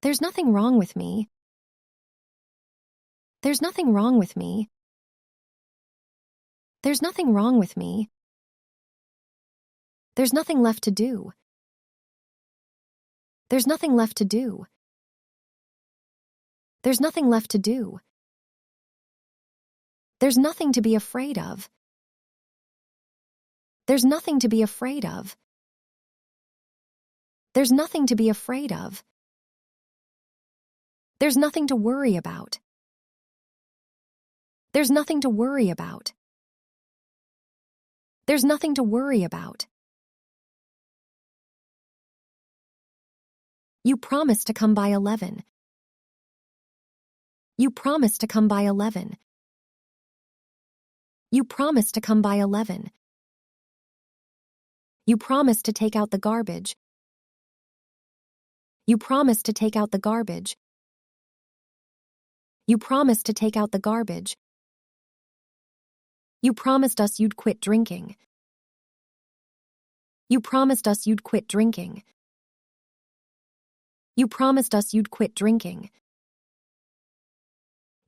There's nothing wrong with me. There's nothing wrong with me. There's nothing wrong with me. There's nothing left to do. There's nothing left to do. There's nothing left to do. There's nothing to be afraid of. There's nothing to be afraid of. There's nothing to be afraid of. There's nothing to worry about. There's nothing to worry about. There's nothing to worry about. You promised to come by 11. You promised to come by 11. You promised to come by 11. You promised to take out the garbage. You promised to take out the garbage. You promised to take out the garbage. You promised us you'd quit drinking. You promised us you'd quit drinking. You promised us you'd quit drinking.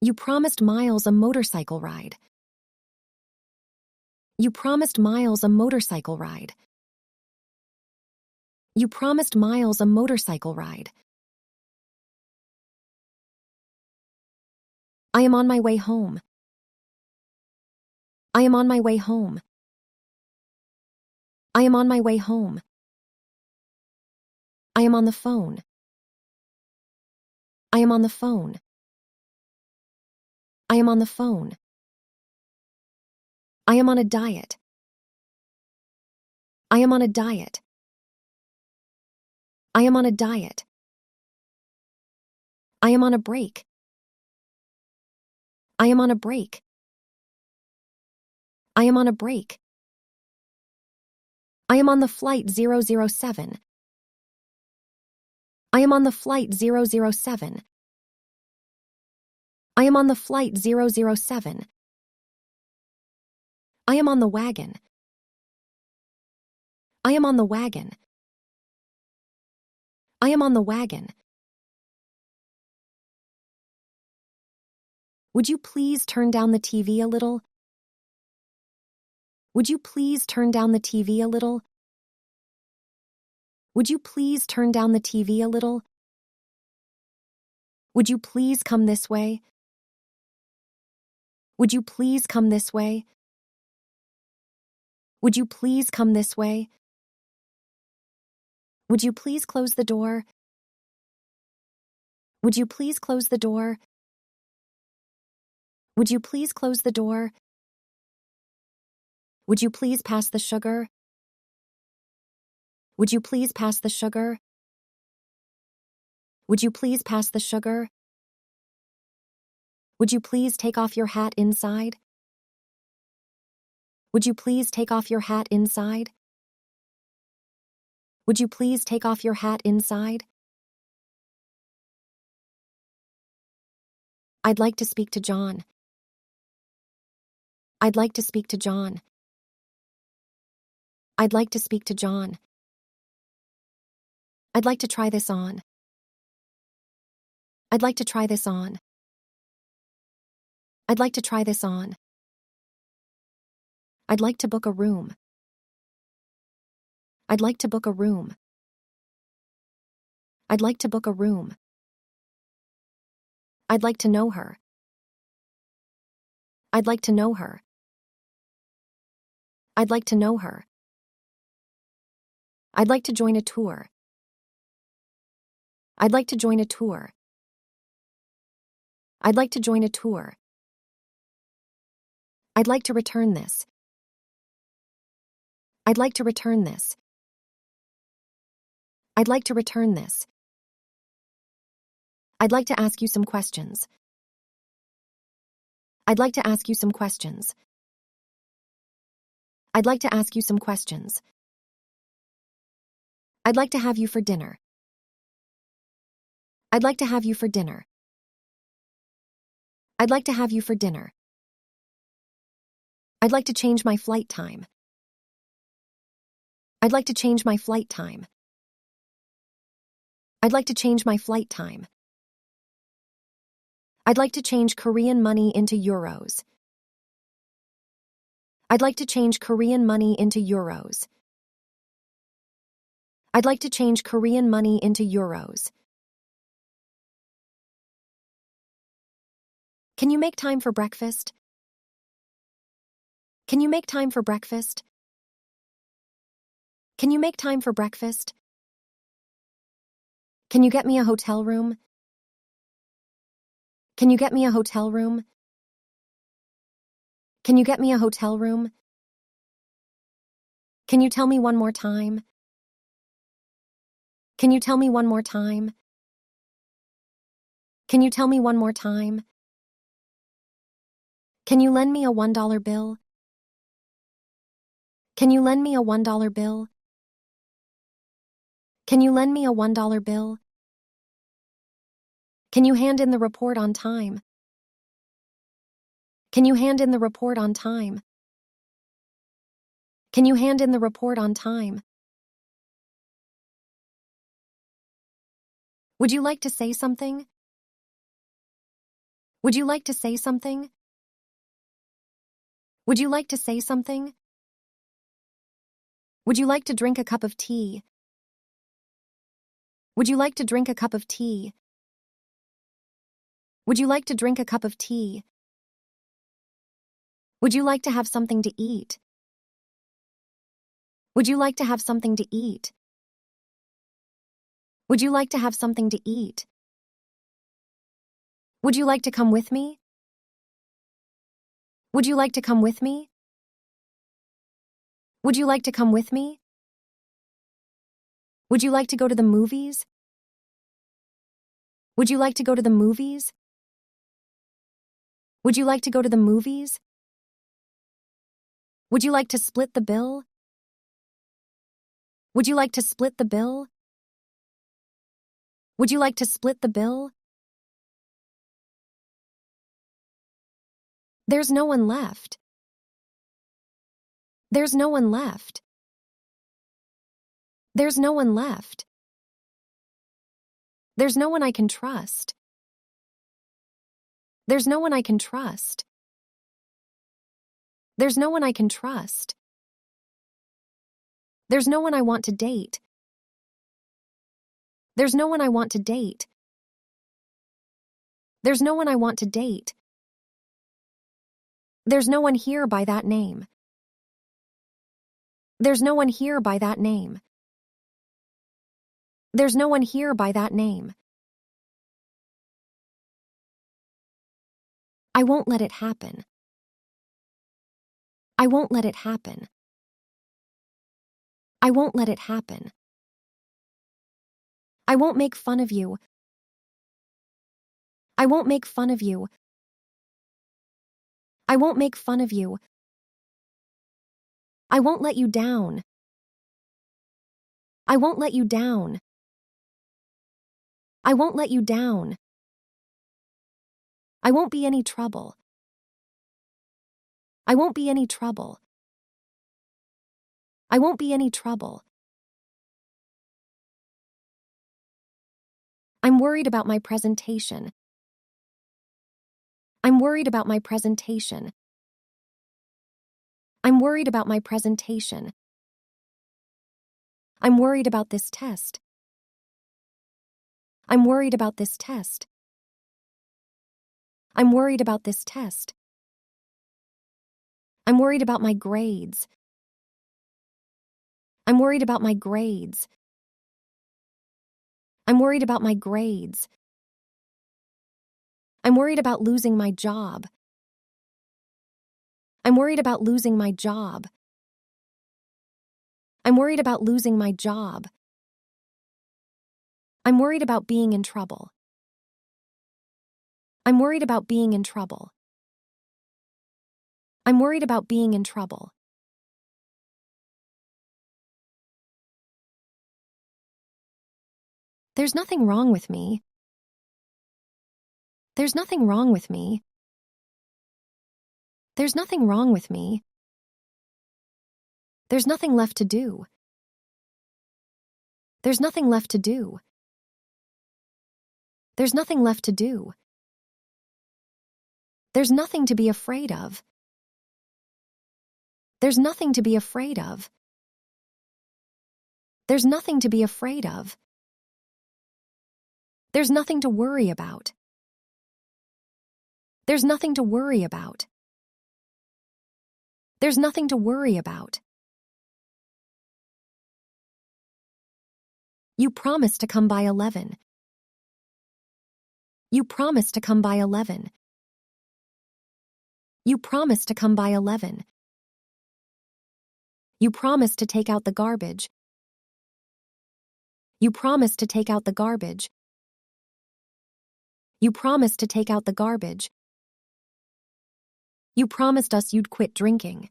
You promised Miles a motorcycle ride. You promised Miles a motorcycle ride. You promised Miles a motorcycle ride. I am on my way home. I am on my way home. I am on my way home. I am on the phone. I am on the phone. I am on the phone. I am on a diet. I am on a diet. I am on a diet. I am on a break. I am on a break. I am on a break. I am on the flight 007. I am on the flight 007. I am on the flight 007. I am on the wagon. I am on the wagon. I am on the wagon. Would you please turn down the TV a little? Would you please turn down the TV a little? Would you please turn down the TV a little? Would you please come this way? Would you please come this way? Would you please come this way? Would you please close the door? Would you please close the door? Would you please close the door? Would you please pass the sugar? Would you please pass the sugar? Would you please pass the sugar? Would you please take off your hat inside? Would you please take off your hat inside? Would you please take off your hat inside? I'd like to speak to John. I'd like to speak to John. I'd like to speak to John. I'd like to try this on. I'd like to try this on. I'd like to try this on. I'd like to book a room. I'd like to book a room. I'd like to book a room. I'd like to know her. I'd like to know her. I'd like to know her. I'd like to join a tour. I'd like to join a tour. I'd like to join a tour. I'd like to return this. I'd like to return this. I'd like to return this. I'd like to ask you some questions. I'd like to ask you some questions. I'd like to ask you some questions. I'd like to have you for dinner. I'd like to have you for dinner. I'd like to have you for dinner. I'd like to change my flight time. I'd like to change my flight time. I'd like to change my flight time. I'd like to change Korean money into euros. I'd like to change Korean money into euros. I'd like to change Korean money into euros. Can you make time for breakfast? Can you make time for breakfast? Can you make time for breakfast? Can you get me a hotel room? Can you get me a hotel room? Can you get me a hotel room? Can you tell me one more time? Can you tell me one more time? Can you tell me one more time? Can you lend me a $1 bill? Can you lend me a $1 bill? Can you lend me a $1 bill? Can you hand in the report on time? Can you hand in the report on time? Can you hand in the report on time? Would you like to say something? Would you like to say something? Would you like to say something? Would you like to drink a cup of tea? Would you like to drink a cup of tea? Would you like to drink a cup of tea? Would you like to have something to eat? Would you like to have something to eat? Would you like to have something to eat? Would you like to come with me? Would you like to come with me? Would you like to come with me? Would you like to go to the movies? Would you like to go to the movies? Would you like to go to the movies? Would you like to split the bill? Would you like to split the bill? Would you like to split the bill? There's no one left. There's no one left. There's no one left. There's no one I can trust. There's no one I can trust. There's no one I can trust. There's no one I want to date. There's no one I want to date. There's no one I want to date. There's no one here by that name. There's no one here by that name. There's no one here by that name. I won't let it happen. I won't let it happen. I won't let it happen. I won't make fun of you. I won't make fun of you. I won't make fun of you. I won't let you down. I won't let you down. I won't let you down. I won't be any trouble. I won't be any trouble. I won't be any trouble. I'm worried about my presentation. I'm worried about my presentation. I'm worried about my presentation. I'm worried about this test. I'm worried about this test. I'm worried about this test. I'm worried about my grades. I'm worried about my grades. I'm worried about my grades. I'm worried about losing my job. I'm worried about losing my job. I'm worried about losing my job. I'm worried about being in trouble. I'm worried about being in trouble. I'm worried about being in trouble. There's nothing wrong with me. There's nothing wrong with me. There's nothing wrong with me. There's nothing left to do. There's nothing left to do. There's nothing left to do. There's nothing to be afraid of. There's nothing to be afraid of. There's nothing to be afraid of. There's nothing to worry about. There's nothing to worry about. There's nothing to worry about. You promised to come by 11. You promised to come by 11. You promised to come by 11. You promised to take out the garbage. You promised to take out the garbage. You promised to take out the garbage. You promised us you'd quit drinking.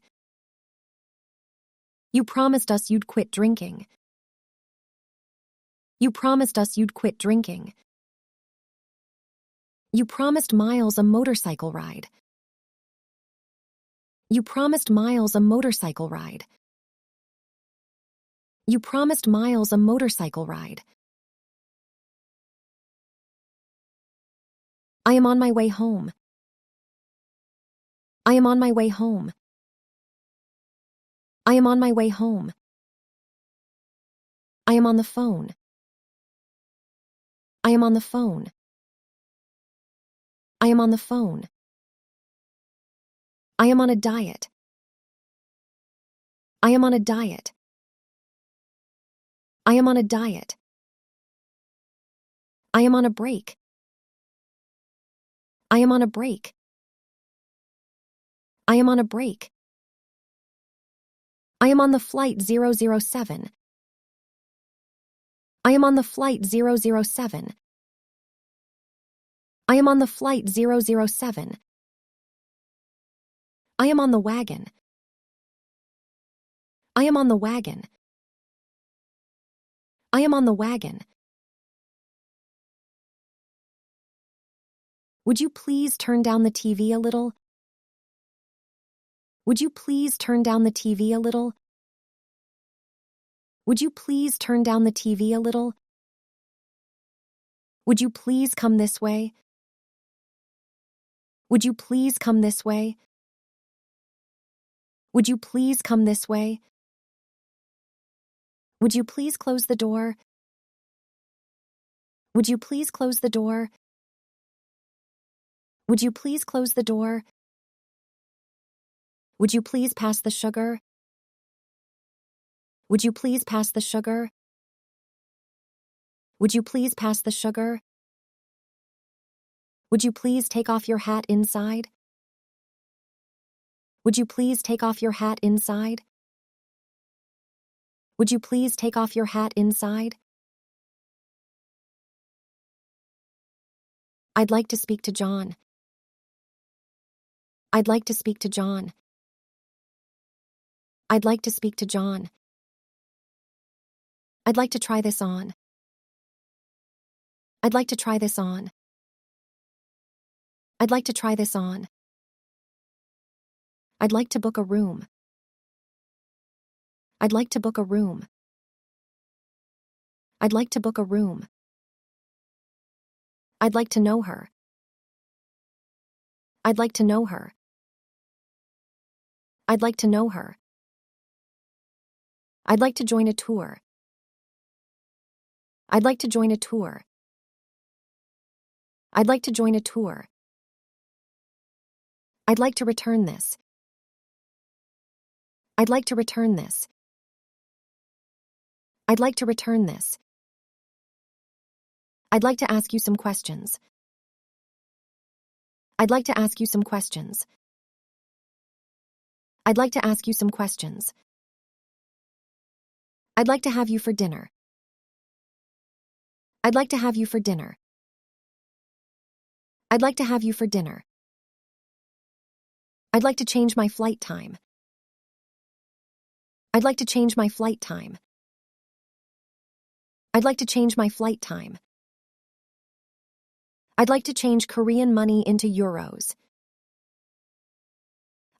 You promised us you'd quit drinking. You promised us you'd quit drinking. You promised Miles a motorcycle ride. You promised Miles a motorcycle ride. You promised Miles a motorcycle ride. I am on my way home. I am on my way home. I am on my way home. I am on the phone. I am on the phone. I am on the phone. I am on a diet. I am on a diet. I am on a diet. I am on a break. I am on a break. I am on a break. I am on the flight 007. I am on the flight 007. I am on the flight 007. I am on the wagon. I am on the wagon. I am on the wagon. Would you please turn down the TV a little? Would you please turn down the TV a little? Would you please turn down the TV a little? Would you please come this way? Would you please come this way? Would you please come this way? Would you please close the door? Would you please close the door? Would you please close the door? Would you please pass the sugar? Would you please pass the sugar? Would you please pass the sugar? Would you please take off your hat inside? Would you please take off your hat inside? Would you please take off your hat inside? I'd like to speak to John. I'd like to speak to John. I'd like to speak to John. I'd like to try this on. I'd like to try this on. I'd like to try this on. I'd like to book a room. I'd like to book a room. I'd like to book a room. I'd like to know her. I'd like to know her. I'd like to know her. I'd like to join a tour. I'd like to join a tour. I'd like to join a tour. I'd like to return this. I'd like to return this. I'd like to return this. I'd like to ask you some questions. I'd like to ask you some questions. I'd like to ask you some questions. I'd like to have you for dinner. I'd like to have you for dinner. I'd like to have you for dinner. I'd like to change my flight time. I'd like to change my flight time. I'd like to change my flight time. I'd like to change Korean money into euros.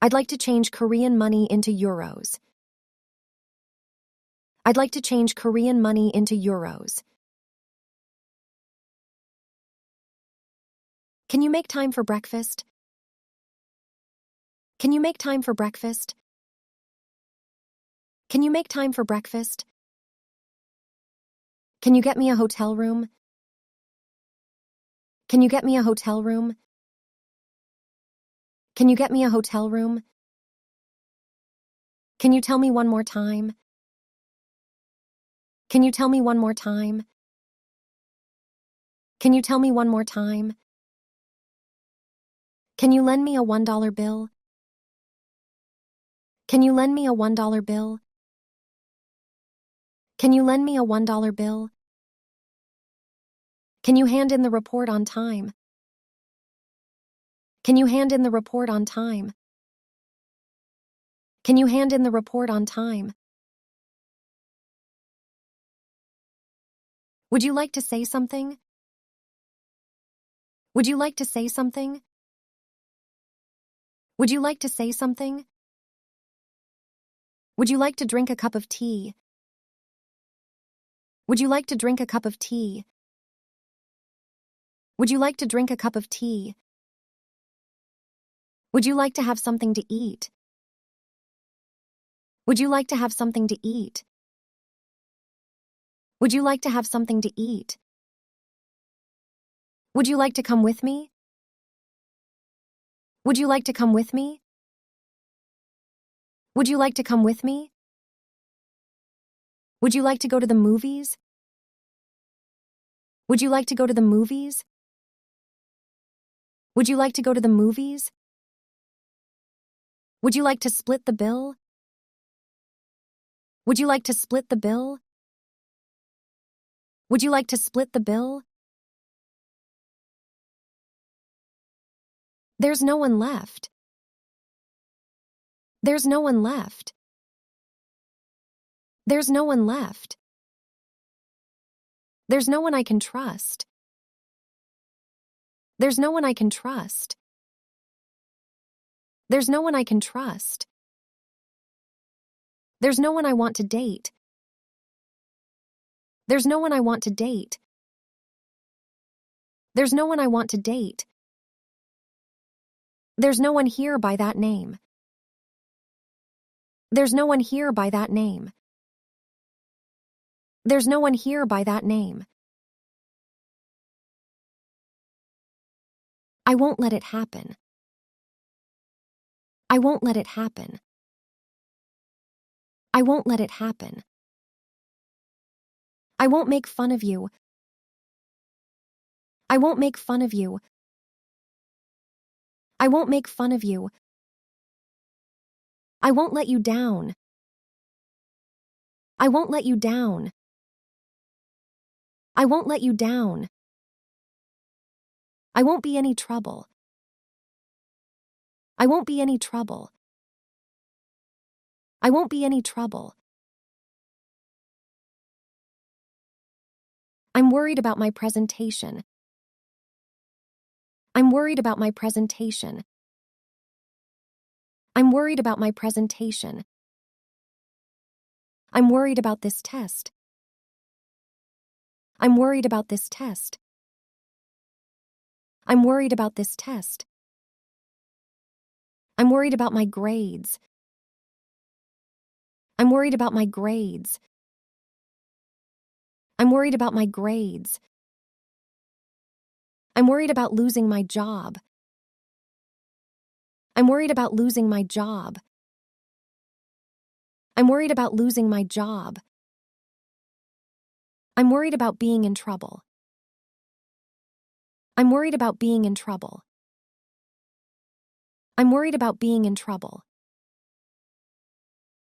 I'd like to change Korean money into euros. I'd like to change Korean money into euros. Can you make time for breakfast? Can you make time for breakfast? Can you make time for breakfast? Can you get me a hotel room? Can you get me a hotel room? Can you get me a hotel room? Can you tell me one more time? Can you tell me one more time? Can you tell me one more time? Can you lend me a $1 bill? Can you lend me a $1 bill? Can you lend me a $1 bill? Can you hand in the report on time? Can you hand in the report on time? Can you hand in the report on time? Would you like to say something? Would you like to say something? Would you like to say something? Would you like to drink a cup of tea? Would you like to drink a cup of tea? Would you like to drink a cup of tea? Would you like to have something to eat? Would you like to have something to eat? Would you like to have something to eat? Would you like to come with me? Would you like to come with me? Would you like to come with me? Would you like to go to the movies? Would you like to go to the movies? Would you like to go to the movies? Would you like to split the bill? Would you like to split the bill? Would you like to split the bill? There's no one left. There's no one left. There's no one left. There's no one I can trust. There's no one I can trust. There's no one I can trust. There's no one I want to date. There's no one I want to date. There's no one I want to date. There's no one here by that name. There's no one here by that name. There's no one here by that name. I won't let it happen. I won't let it happen. I won't let it happen. I won't make fun of you. I won't make fun of you. I won't make fun of you. I won't let you down. I won't let you down. I won't let you down. I won't be any trouble. I won't be any trouble. I won't be any trouble. I'm worried about my presentation. I'm worried about my presentation. I'm worried about my presentation. I'm worried about this test. I'm worried about this test. I'm worried about this test. I'm worried about my grades. I'm worried about my grades. I'm worried about my grades. I'm worried about losing my job. I'm worried about losing my job. I'm worried about losing my job. I'm worried about being in trouble. I'm worried about being in trouble. I'm worried about being in trouble.